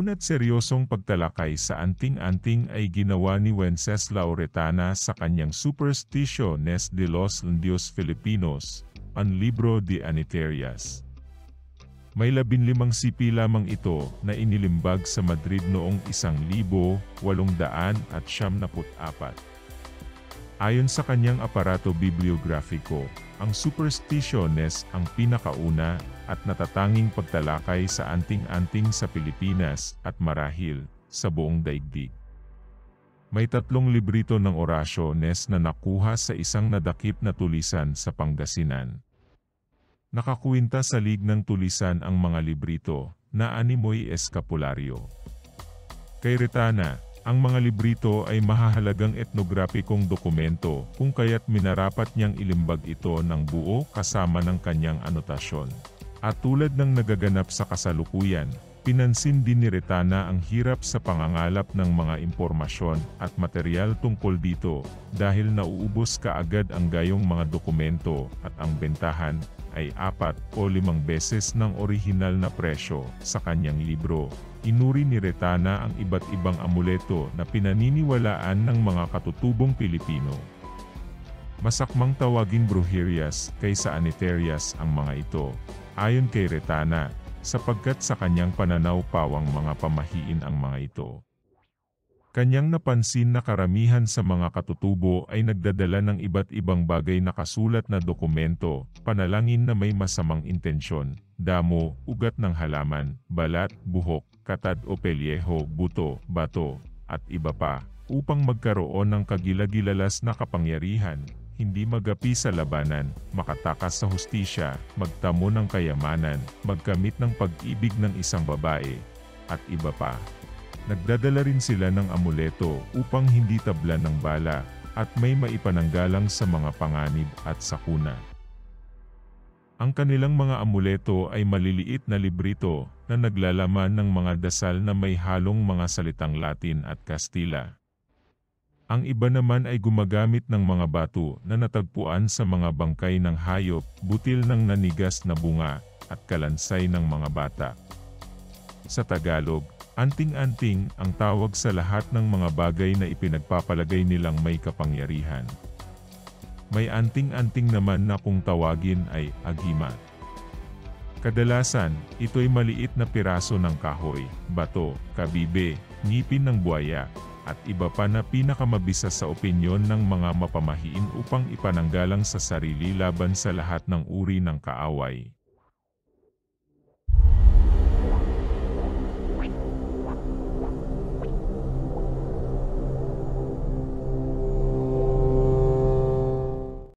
Muna't seryosong pagtalakay sa anting-anting ay ginawa ni Wenceslao Retana sa kanyang Supersticiones de los Indios Filipinos, ang libro de Aniterias. May 15 sipi lamang ito na inilimbag sa Madrid noong 1874. Ayon sa kanyang aparato bibliografiko, ang Supersticiones ang pinakauna at natatanging pagtalakay sa anting-anting sa Pilipinas at marahil sa buong daigdig. May 3 librito ng orasyones na nakuha sa isang nadakip na tulisan sa Pangasinan. Nakakuwinta sa lignang tulisan ang mga librito na animoy eskapularyo. Kay Retana, ang mga librito ay mahahalagang etnograpikong dokumento kung kaya't minarapat niyang ilimbag ito ng buo kasama ng kanyang anotasyon. At tulad ng nagaganap sa kasalukuyan, pinansin din ni Retana ang hirap sa pangangalap ng mga impormasyon at materyal tungkol dito dahil nauubos kaagad ang gayong mga dokumento at ang bentahan ay 4 o 5 beses ng orihinal na presyo sa kanyang libro. Inuri ni Retana ang iba't ibang amuleto na pinaniniwalaan ng mga katutubong Pilipino. Masakmang tawaging bruherias kaysa aniterias ang mga ito, ayon kay Retana, sapagkat sa kanyang pananaw pawang mga pamahiin ang mga ito. Kanyang napansin na karamihan sa mga katutubo ay nagdadala ng iba't ibang bagay na kasulat na dokumento, panalangin na may masamang intensyon, damo, ugat ng halaman, balat, buhok, katad o pelyeho, buto, bato, at iba pa, upang magkaroon ng kagilagilalas na kapangyarihan, hindi magapi sa labanan, makatakas sa hustisya, magtamo ng kayamanan, magkamit ng pag-ibig ng isang babae, at iba pa. Nagdadala rin sila ng amuleto upang hindi tablan ng bala at may maipananggalang sa mga panganib at sakuna. Ang kanilang mga amuleto ay maliliit na librito na naglalaman ng mga dasal na may halong mga salitang Latin at Kastila. Ang iba naman ay gumagamit ng mga bato na natagpuan sa mga bangkay ng hayop, butil ng nanigas na bunga, at kalansay ng mga bata. Sa Tagalog, anting-anting ang tawag sa lahat ng mga bagay na ipinagpapalagay nilang may kapangyarihan. May anting-anting naman na kung tawagin ay agimat. Kadalasan, ito'y maliit na piraso ng kahoy, bato, kabibe, ngipin ng buwaya, at iba pa na pinakamabisa sa opinyon ng mga mapamahiin upang ipananggalang sa sarili laban sa lahat ng uri ng kaaway.